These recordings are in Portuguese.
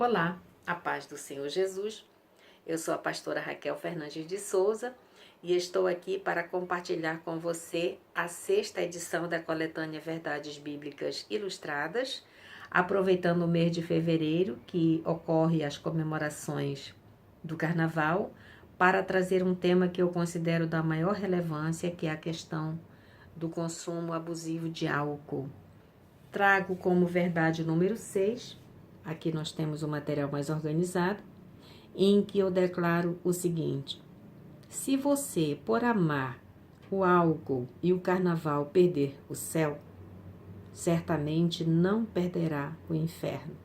Olá, a paz do Senhor Jesus. Eu sou a pastora Raquel Fernandes de Souza e estou aqui para compartilhar com você a 6ª edição da coletânea Verdades Bíblicas Ilustradas, aproveitando o mês de fevereiro, que ocorre as comemorações do Carnaval, para trazer um tema que eu considero da maior relevância, que é a questão do consumo abusivo de álcool. Trago como verdade número 6, aqui nós temos o material mais organizado, em que eu declaro o seguinte: se você, por amar o álcool e o carnaval, perder o céu, certamente não perderá o inferno.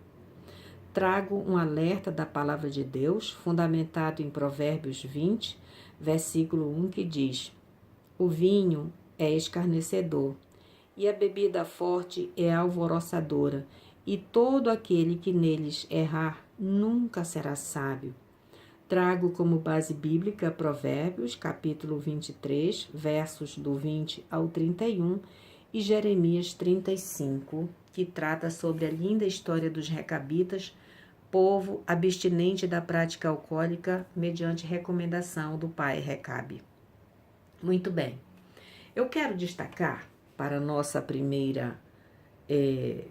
Trago um alerta da palavra de Deus, fundamentado em Provérbios 20, versículo 1, que diz: o vinho é escarnecedor, e a bebida forte é alvoroçadora, e todo aquele que neles errar nunca será sábio. Trago como base bíblica Provérbios, capítulo 23, versos do 20 ao 31, e Jeremias 35, que trata sobre a linda história dos recabitas, povo abstinente da prática alcoólica mediante recomendação do pai Recabe. Muito bem, eu quero destacar para nossa primeira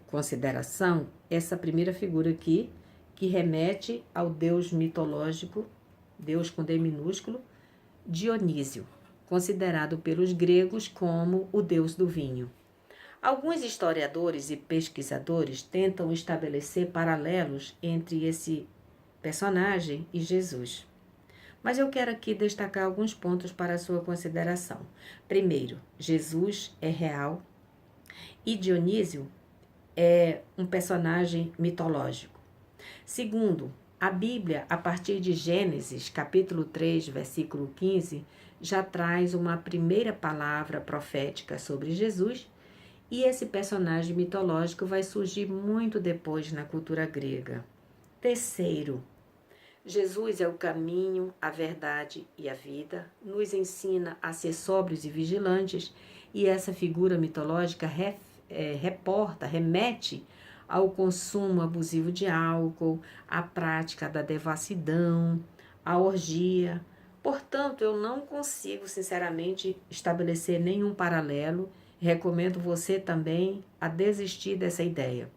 consideração essa primeira figura aqui, que remete ao deus mitológico, Deus com D minúsculo, Dionísio, considerado pelos gregos como o deus do vinho. Alguns historiadores e pesquisadores tentam estabelecer paralelos entre esse personagem e Jesus. Mas eu quero aqui destacar alguns pontos para a sua consideração. Primeiro, Jesus é real e Dionísio é um personagem mitológico. Segundo, a Bíblia, a partir de Gênesis, capítulo 3, versículo 15, já traz uma primeira palavra profética sobre Jesus, e esse personagem mitológico vai surgir muito depois na cultura grega. Terceiro, Jesus é o caminho, a verdade e a vida, nos ensina a ser sóbrios e vigilantes, e essa figura mitológica remete ao consumo abusivo de álcool, à prática da devassidão, à orgia. Portanto, eu não consigo, sinceramente, estabelecer nenhum paralelo. Recomendo você também a desistir dessa ideia.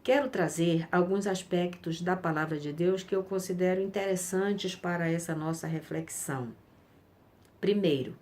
Quero trazer alguns aspectos da palavra de Deus que eu considero interessantes para essa nossa reflexão. Primeiro,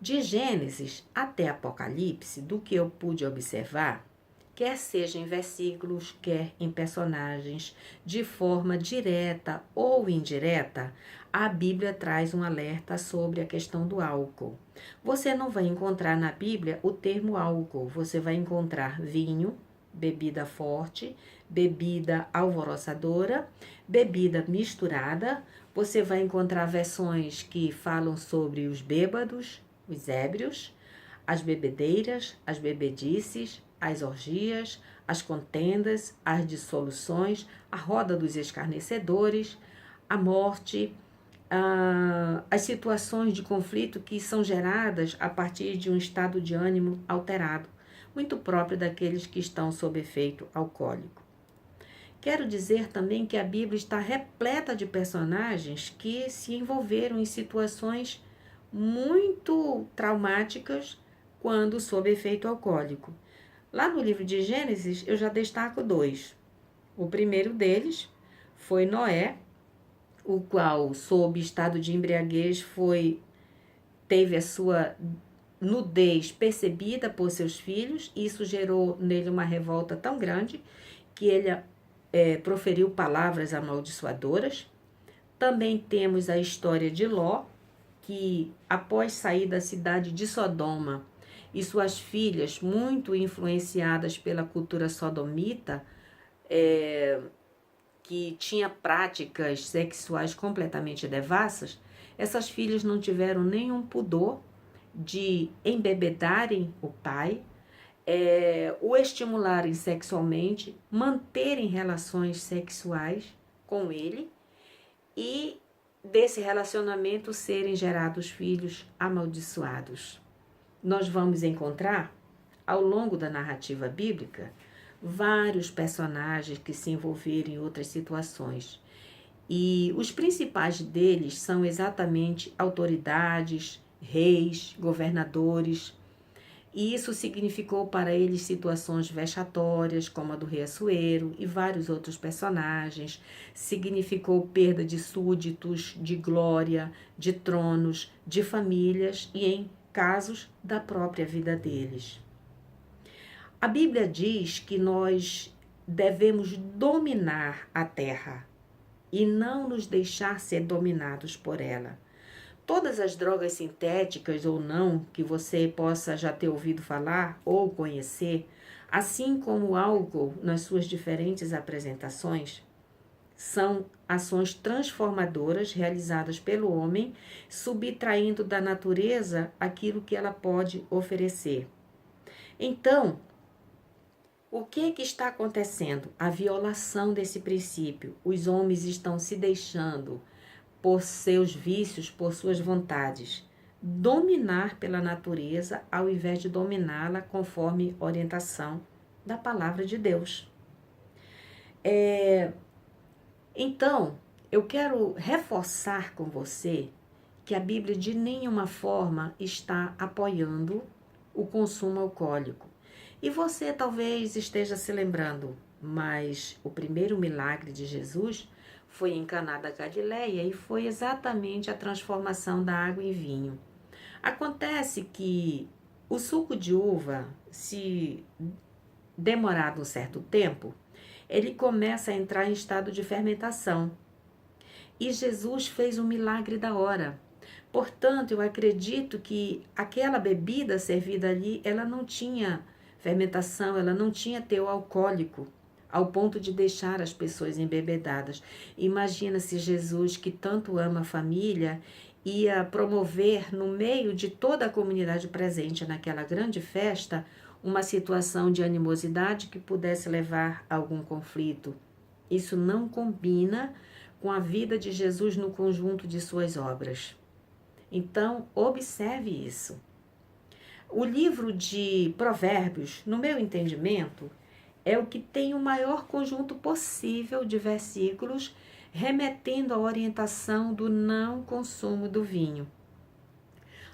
de Gênesis até Apocalipse, do que eu pude observar, quer seja em versículos, quer em personagens, de forma direta ou indireta, a Bíblia traz um alerta sobre a questão do álcool. Você não vai encontrar na Bíblia o termo álcool, você vai encontrar vinho, bebida forte, bebida alvoroçadora, bebida misturada. Você vai encontrar versões que falam sobre os bêbados, os ébrios, as bebedeiras, as bebedices, as orgias, as contendas, as dissoluções, a roda dos escarnecedores, a morte, as situações de conflito que são geradas a partir de um estado de ânimo alterado, muito próprio daqueles que estão sob efeito alcoólico. Quero dizer também que a Bíblia está repleta de personagens que se envolveram em situações muito traumáticas quando sob efeito alcoólico. Lá no livro de Gênesis, eu já destaco 2. O primeiro deles foi Noé, o qual, sob estado de embriaguez, teve a sua nudez percebida por seus filhos, e isso gerou nele uma revolta tão grande que ele proferiu palavras amaldiçoadoras. Também temos a história de Ló, que após sair da cidade de Sodoma e suas filhas, muito influenciadas pela cultura sodomita, que tinha práticas sexuais completamente devassas, essas filhas não tiveram nenhum pudor de embebedarem o pai, o estimularem sexualmente, manterem relações sexuais com ele e desse relacionamento serem gerados filhos amaldiçoados. Nós vamos encontrar, ao longo da narrativa bíblica, vários personagens que se envolveram em outras situações. E os principais deles são exatamente autoridades, reis, governadores. E isso significou para eles situações vexatórias, como a do rei Assuero e vários outros personagens. Significou perda de súditos, de glória, de tronos, de famílias e, em casos, da própria vida deles. A Bíblia diz que nós devemos dominar a terra e não nos deixar ser dominados por ela. Todas as drogas sintéticas ou não que você possa já ter ouvido falar ou conhecer, assim como o álcool nas suas diferentes apresentações, são ações transformadoras realizadas pelo homem, subtraindo da natureza aquilo que ela pode oferecer. Então, o que está acontecendo? A violação desse princípio. Os homens estão se deixando, por seus vícios, por suas vontades, dominar pela natureza ao invés de dominá-la conforme orientação da palavra de Deus. Então, eu quero reforçar com você que a Bíblia de nenhuma forma está apoiando o consumo alcoólico. E você talvez esteja se lembrando, mas o primeiro milagre de Jesus foi em Caná da Galileia e foi exatamente a transformação da água em vinho. Acontece que o suco de uva, se demorado um certo tempo, ele começa a entrar em estado de fermentação. E Jesus fez um milagre da hora. Portanto, eu acredito que aquela bebida servida ali, ela não tinha fermentação, ela não tinha teor alcoólico, ao ponto de deixar as pessoas embebedadas. Imagina se Jesus, que tanto ama a família, ia promover no meio de toda a comunidade presente naquela grande festa uma situação de animosidade que pudesse levar a algum conflito. Isso não combina com a vida de Jesus no conjunto de suas obras. Então, observe isso. O livro de Provérbios, no meu entendimento, é o que tem o maior conjunto possível de versículos remetendo à orientação do não consumo do vinho.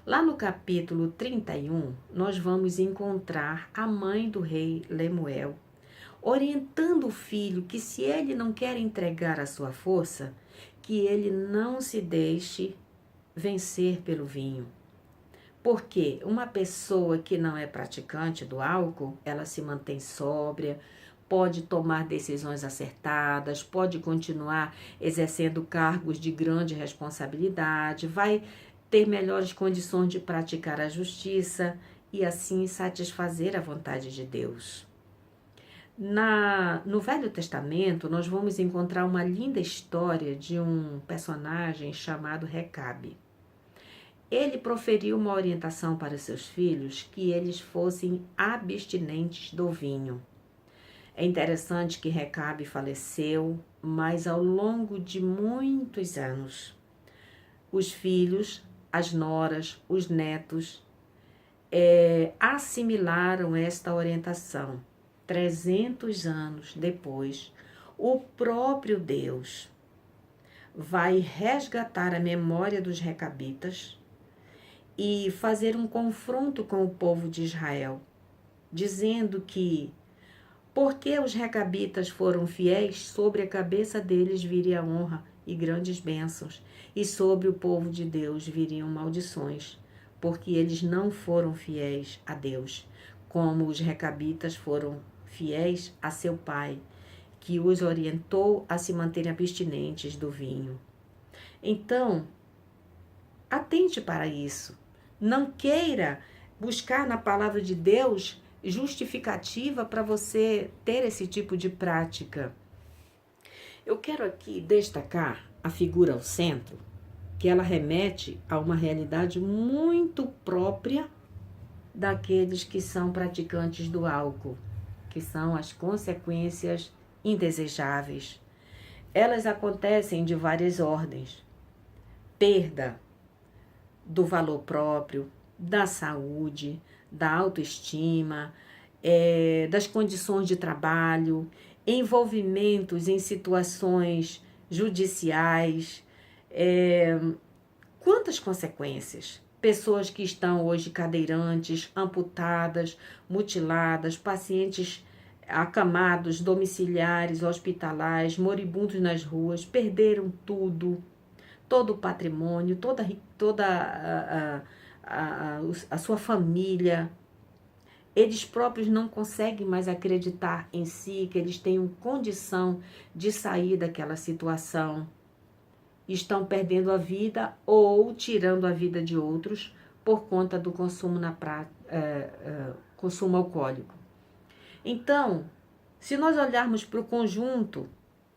Lá no capítulo 31, nós vamos encontrar a mãe do rei Lemuel orientando o filho que, se ele não quer entregar a sua força, que ele não se deixe vencer pelo vinho. Porque uma pessoa que não é praticante do álcool, ela se mantém sóbria, pode tomar decisões acertadas, pode continuar exercendo cargos de grande responsabilidade, vai ter melhores condições de praticar a justiça e assim satisfazer a vontade de Deus. No Velho Testamento, nós vamos encontrar uma linda história de um personagem chamado Recabe. Ele proferiu uma orientação para seus filhos que eles fossem abstinentes do vinho. É interessante que Recabe faleceu, mas ao longo de muitos anos, os filhos, as noras, os netos assimilaram esta orientação. 300 anos depois, o próprio Deus vai resgatar a memória dos recabitas e fazer um confronto com o povo de Israel, dizendo que, porque os recabitas foram fiéis, sobre a cabeça deles viria honra e grandes bênçãos, e sobre o povo de Deus viriam maldições, porque eles não foram fiéis a Deus, como os recabitas foram fiéis a seu pai, que os orientou a se manterem abstinentes do vinho. Então, atente para isso. Não queira buscar na palavra de Deus justificativa para você ter esse tipo de prática. Eu quero aqui destacar a figura ao centro, que ela remete a uma realidade muito própria daqueles que são praticantes do álcool, que são as consequências indesejáveis. Elas acontecem de várias ordens: perda do valor próprio, da saúde, da autoestima, das condições de trabalho, envolvimentos em situações judiciais. Quantas consequências? Pessoas que estão hoje cadeirantes, amputadas, mutiladas, pacientes acamados, domiciliares, hospitalares, moribundos nas ruas, perderam tudo, todo o patrimônio, toda a sua família. Eles próprios não conseguem mais acreditar em si, que eles tenham condição de sair daquela situação. Estão perdendo a vida ou tirando a vida de outros por conta do consumo consumo alcoólico. Então, se nós olharmos para o conjunto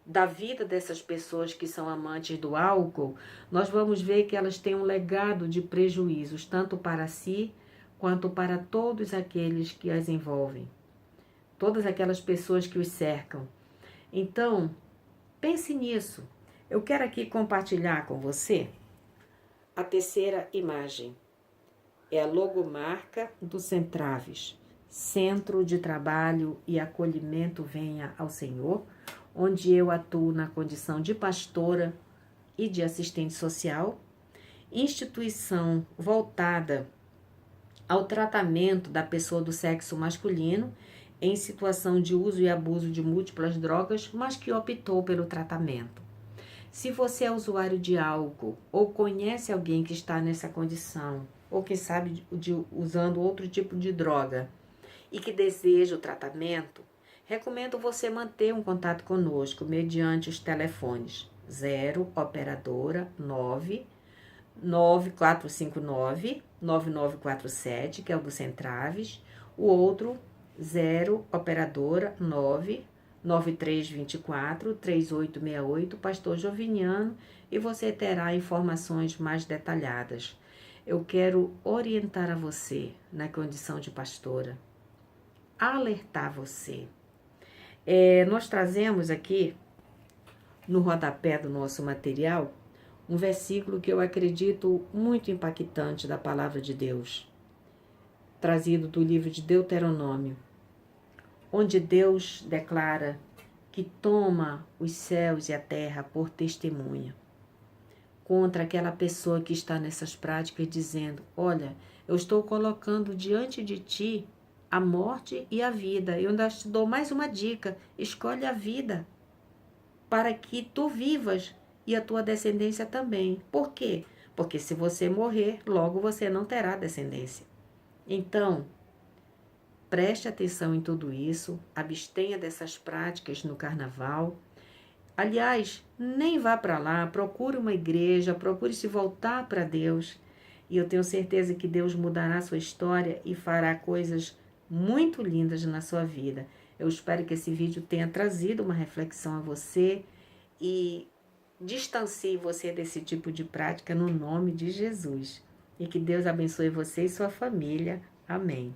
da vida dessas pessoas que são amantes do álcool, nós vamos ver que elas têm um legado de prejuízos, tanto para si quanto para todos aqueles que as envolvem, todas aquelas pessoas que os cercam. Então, pense nisso. Eu quero aqui compartilhar com você a terceira imagem. É a logomarca do Centraves, Centro de Trabalho e Acolhimento Venha ao Senhor, onde eu atuo na condição de pastora e de assistente social, instituição voltada ao tratamento da pessoa do sexo masculino em situação de uso e abuso de múltiplas drogas, mas que optou pelo tratamento. Se você é usuário de álcool ou conhece alguém que está nessa condição, ou que sabe usando outro tipo de droga e que deseja o tratamento, recomendo você manter um contato conosco mediante os telefones 0 operadora 9459-9947, que é o do Centraves, o outro 0 operadora 9324-3868, Pastor Joviniano, e você terá informações mais detalhadas. Eu quero orientar a você, na condição de pastora, alertar você. Nós trazemos aqui, no rodapé do nosso material, um versículo que eu acredito muito impactante da palavra de Deus, trazido do livro de Deuteronômio, onde Deus declara que toma os céus e a terra por testemunha contra aquela pessoa que está nessas práticas, dizendo: olha, eu estou colocando diante de ti a morte e a vida. Eu ainda te dou mais uma dica: escolhe a vida, para que tu vivas e a tua descendência também. Por quê? Porque se você morrer, logo você não terá descendência. Então, preste atenção em tudo isso, abstenha dessas práticas no carnaval. Aliás, nem vá para lá, procure uma igreja, procure se voltar para Deus. E eu tenho certeza que Deus mudará a sua história e fará coisas muito lindas na sua vida. Eu espero que esse vídeo tenha trazido uma reflexão a você e distancie você desse tipo de prática no nome de Jesus. E que Deus abençoe você e sua família. Amém.